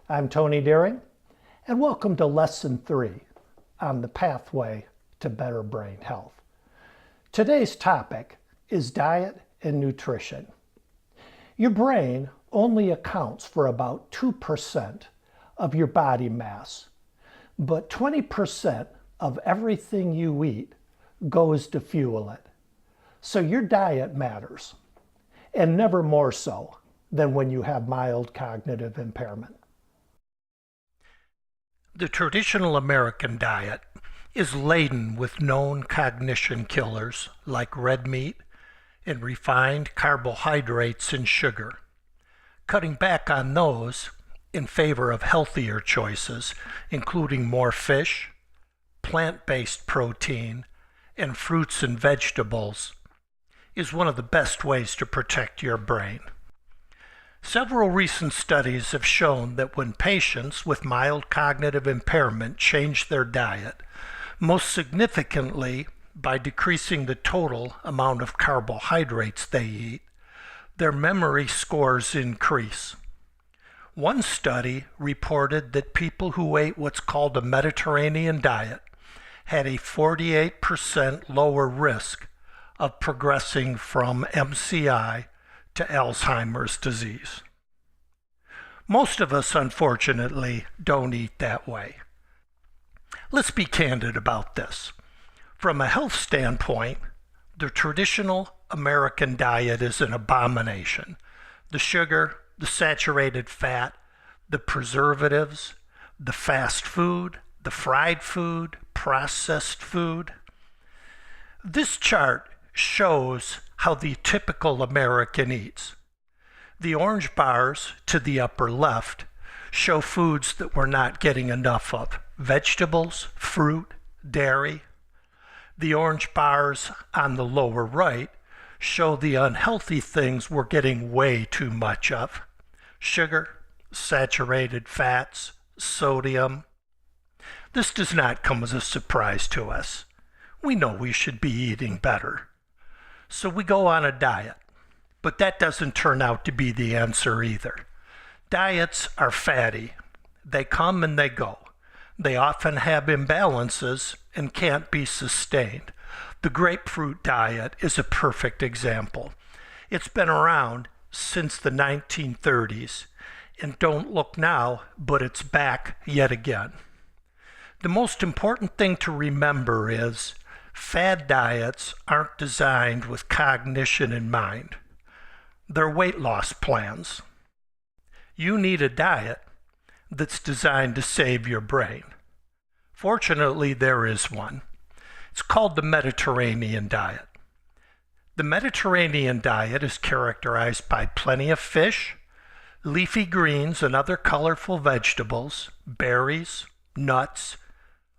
I'm Tony Deering, and welcome to Lesson 3 on the pathway to better brain health. Today's topic is diet and nutrition. Your brain only accounts for about 2% of your body mass, but 20% of everything you eat goes to fuel it. So your diet matters, and never more so than when you have mild cognitive impairment. The traditional American diet is laden with known cognition killers like red meat and refined carbohydrates and sugar. Cutting back on those in favor of healthier choices, including more fish, plant-based protein, and fruits and vegetables, is one of the best ways to protect your brain. Several recent studies have shown that when patients with mild cognitive impairment change their diet, most significantly by decreasing the total amount of carbohydrates they eat, their memory scores increase. One study reported that people who ate what's called a Mediterranean diet had a 48% lower risk of progressing from MCI to Alzheimer's disease. Most of us, unfortunately, don't eat that way. Let's be candid about this. From a health standpoint, the traditional American diet is an abomination. The sugar, the saturated fat, the preservatives, the fast food, the fried food, processed food. This chart shows how the typical American eats. The orange bars to the upper left show foods that we're not getting enough of: vegetables, fruit, dairy. The orange bars on the lower right show the unhealthy things we're getting way too much of: sugar, saturated fats, sodium. This does not come as a surprise to us. We know we should be eating better. So we go on a diet, but that doesn't turn out to be the answer either. Diets are fatty. They come and they go. They often have imbalances and can't be sustained. The grapefruit diet is a perfect example. It's been around since the 1930s, and don't look now, but it's back yet again. The most important thing to remember is fad diets aren't designed with cognition in mind. They're weight loss plans. You need a diet that's designed to save your brain. Fortunately, there is one. It's called the Mediterranean diet. The Mediterranean diet is characterized by plenty of fish, leafy greens and other colorful vegetables, berries, nuts,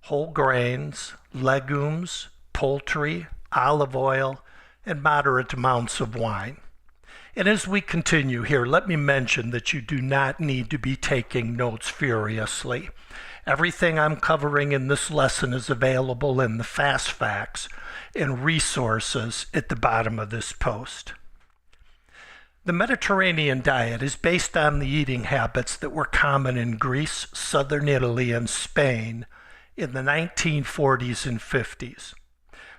whole grains, legumes, poultry, olive oil, and moderate amounts of wine. And as we continue here, let me mention that you do not need to be taking notes furiously. Everything I'm covering in this lesson is available in the Fast Facts and resources at the bottom of this post. The Mediterranean diet is based on the eating habits that were common in Greece, southern Italy, and Spain in the 1940s and 50s.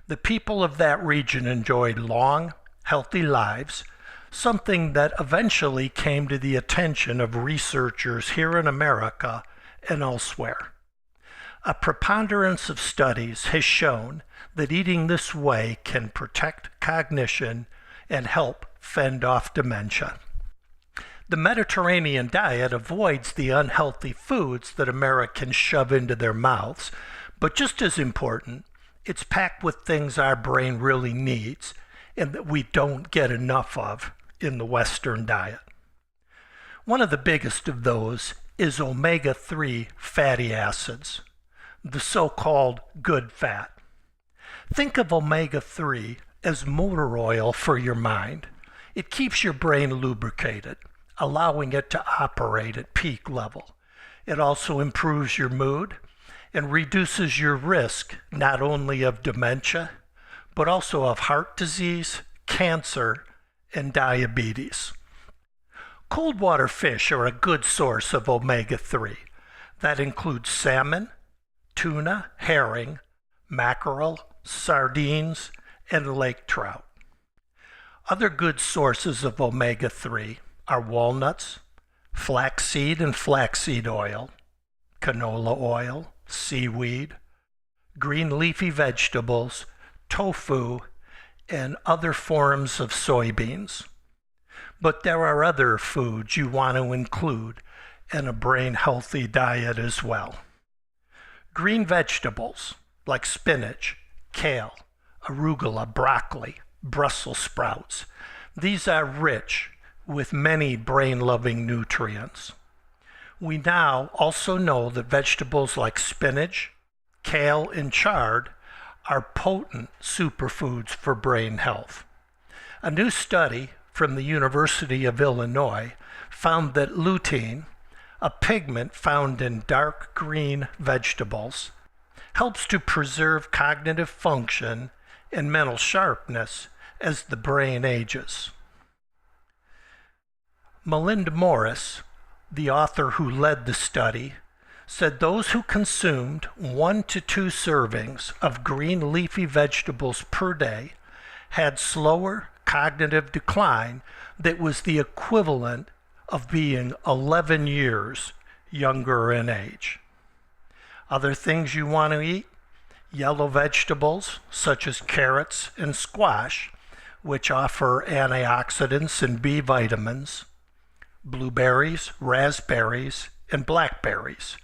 The people of that region enjoyed long, healthy lives, something that eventually came to the attention of researchers here in America and elsewhere. A preponderance of studies has shown that eating this way can protect cognition and help fend off dementia. The Mediterranean diet avoids the unhealthy foods that Americans shove into their mouths, but just as important, it's packed with things our brain really needs and that we don't get enough of in the Western diet. One of the biggest of those is omega-3 fatty acids, the so-called good fat. Think of omega-3 as motor oil for your mind. It keeps your brain lubricated, allowing it to operate at peak level. It also improves your mood and reduces your risk not only of dementia, but also of heart disease, cancer, and diabetes. Cold water fish are a good source of omega-3. That includes salmon, tuna, herring, mackerel, sardines, and lake trout. Other good sources of omega-3 are walnuts, flaxseed and flaxseed oil, canola oil, seaweed, green leafy vegetables, tofu, and other forms of soybeans. But there are other foods you want to include in a brain-healthy diet as well. Green vegetables like spinach, kale, arugula, broccoli, Brussels sprouts. These are rich with many brain-loving nutrients. We now also know that vegetables like spinach, kale, and chard are potent superfoods for brain health. A new study from the University of Illinois found that lutein, a pigment found in dark green vegetables, helps to preserve cognitive function and mental sharpness as the brain ages. Melinda Morris, the author who led the study, said those who consumed 1 to 2 servings of green leafy vegetables per day had slower cognitive decline that was the equivalent of being 11 years younger in age. Other things you want to eat: yellow vegetables such as carrots and squash, which offer antioxidants and B vitamins, blueberries, raspberries, and blackberries.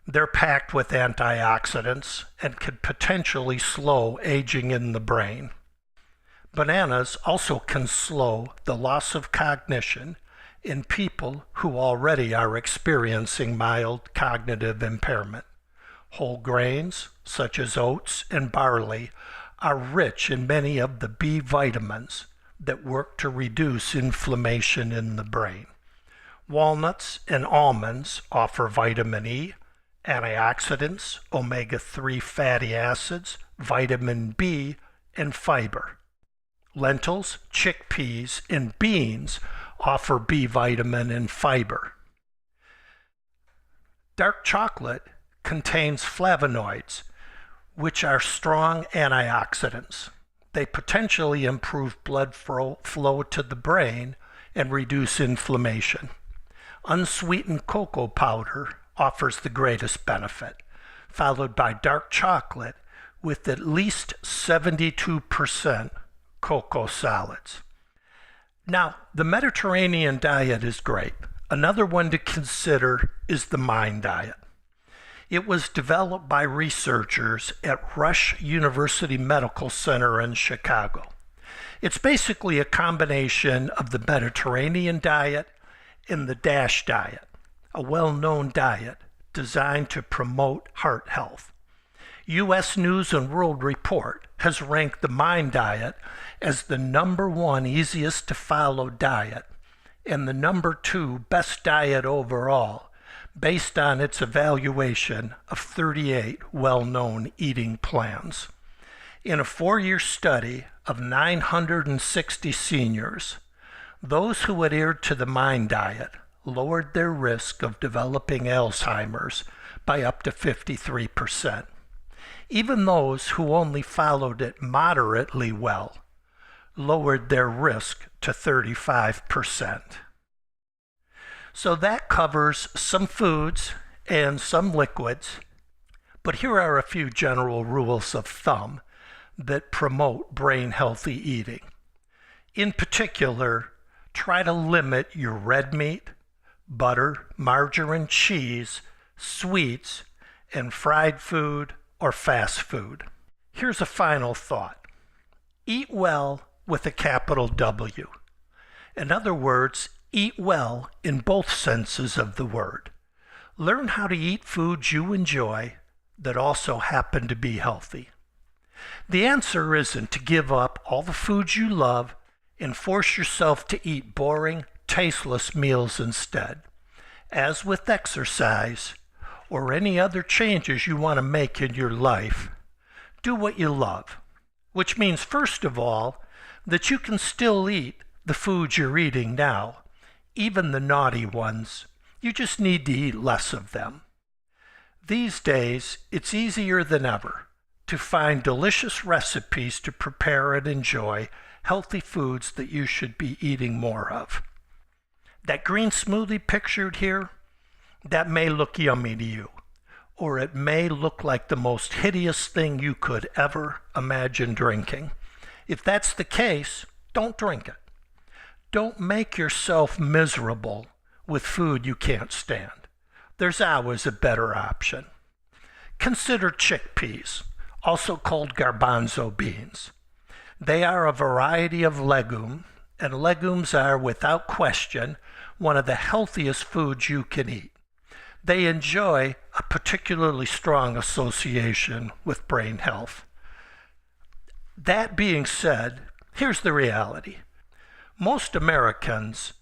They're packed with antioxidants and could potentially slow aging in the brain. Bananas also can slow the loss of cognition in people who already are experiencing mild cognitive impairment. Whole grains, such as oats and barley, are rich in many of the B vitamins that work to reduce inflammation in the brain. Walnuts and almonds offer vitamin E, antioxidants, omega-3 fatty acids, vitamin B, and fiber. Lentils, chickpeas, and beans offer B vitamin and fiber. Dark chocolate contains flavonoids, which are strong antioxidants. They potentially improve blood flow to the brain and reduce inflammation. Unsweetened cocoa powder offers the greatest benefit, followed by dark chocolate with at least 72% cocoa solids. Now, the Mediterranean diet is great. Another one to consider is the MIND diet. It was developed by researchers at Rush University Medical Center in Chicago. It's basically a combination of the Mediterranean diet and the DASH diet, a well-known diet designed to promote heart health. U.S. News and World Report has ranked the MIND diet as the #1 easiest to follow diet and the #2 best diet overall, based on its evaluation of 38 well-known eating plans. In a 4-year study of 960 seniors, those who adhered to the MIND diet lowered their risk of developing Alzheimer's by up to 53%. Even those who only followed it moderately well lowered their risk to 35%. So that covers some foods and some liquids, but here are a few general rules of thumb that promote brain-healthy eating. In particular, try to limit your red meat, butter, margarine, cheese, sweets, and fried food or fast food. Here's a final thought. Eat well with a capital W. In other words, eat well in both senses of the word. Learn how to eat foods you enjoy that also happen to be healthy. The answer isn't to give up all the foods you love and force yourself to eat boring, tasteless meals instead. As with exercise or any other changes you want to make in your life, do what you love, which means, first of all, that you can still eat the foods you're eating now, even the naughty ones. You just need to eat less of them. These days, it's easier than ever to find delicious recipes to prepare and enjoy healthy foods that you should be eating more of. That green smoothie pictured here, that may look yummy to you, or it may look like the most hideous thing you could ever imagine drinking. If that's the case, don't drink it. Don't make yourself miserable with food you can't stand. There's always a better option. Consider chickpeas, also called garbanzo beans. They are a variety of legume, and legumes are, without question, one of the healthiest foods you can eat. They enjoy a particularly strong association with brain health. That being said, here's the reality. Most Americans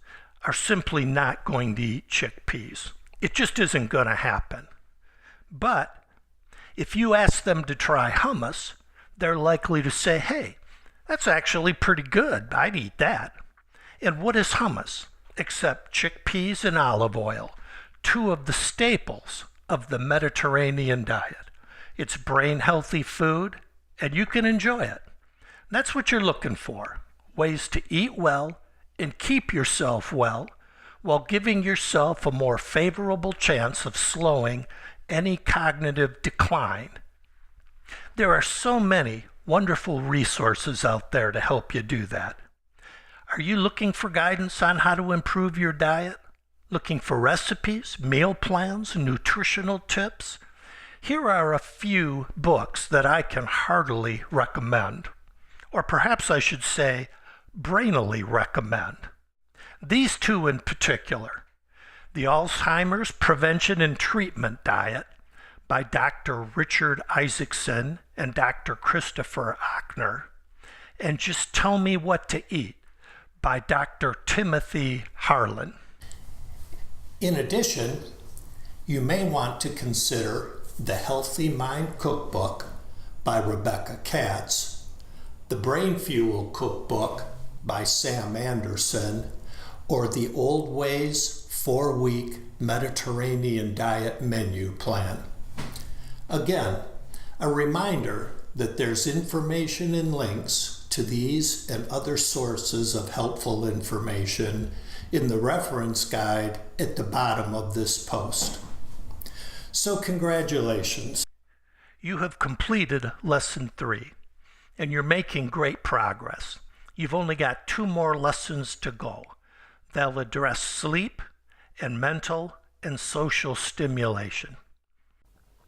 are simply not going to eat chickpeas. It just isn't going to happen. But if you ask them to try hummus, they're likely to say, hey, that's actually pretty good. I'd eat that. And what is hummus except chickpeas and olive oil, two of the staples of the Mediterranean diet? It's brain-healthy food, and you can enjoy it. That's what you're looking for, ways to eat well and keep yourself well while giving yourself a more favorable chance of slowing any cognitive decline. There are so many wonderful resources out there to help you do that. Are you looking for guidance on how to improve your diet? Looking for recipes, meal plans, nutritional tips? Here are a few books that I can heartily recommend, or perhaps I should say brainily recommend. These two in particular: The Alzheimer's Prevention and Treatment Diet by Dr. Richard Isaacson and Dr. Christopher Ochner, and Just Tell Me What to Eat by Dr. Timothy Harlan. In addition, you may want to consider The Healthy Mind Cookbook by Rebecca Katz, The Brain Fuel Cookbook by Sam Anderson, or the Old Ways 4-Week Mediterranean Diet Menu Plan. Again, a reminder that there's information and links to these and other sources of helpful information in the reference guide at the bottom of this post. So congratulations. You have completed Lesson 3, and you're making great progress. You've only got 2 more lessons to go. They'll address sleep and mental and social stimulation.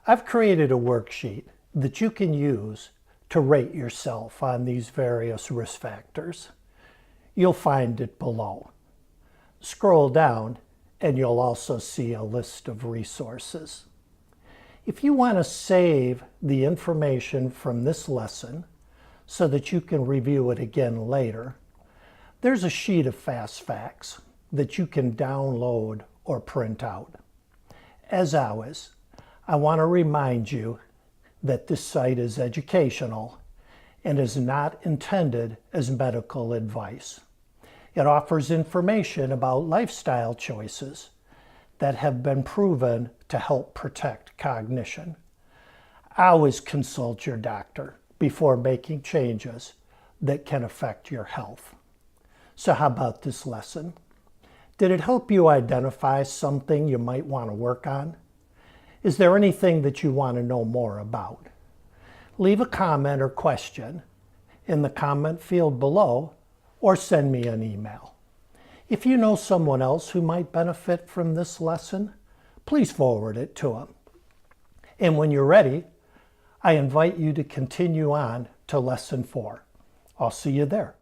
I've created a worksheet that you can use to rate yourself on these various risk factors. You'll find it below. Scroll down and you'll also see a list of resources. If you want to save the information from this lesson so that you can review it again later, there's a sheet of fast facts that you can download or print out. As always, I want to remind you that this site is educational and is not intended as medical advice. It offers information about lifestyle choices that have been proven to help protect cognition. Always consult your doctor before making changes that can affect your health. So how about this lesson? Did it help you identify something you might want to work on? Is there anything that you want to know more about? Leave a comment or question in the comment field below, or send me an email. If you know someone else who might benefit from this lesson, please forward it to them. And when you're ready, I invite you to continue on to Lesson 4. I'll see you there.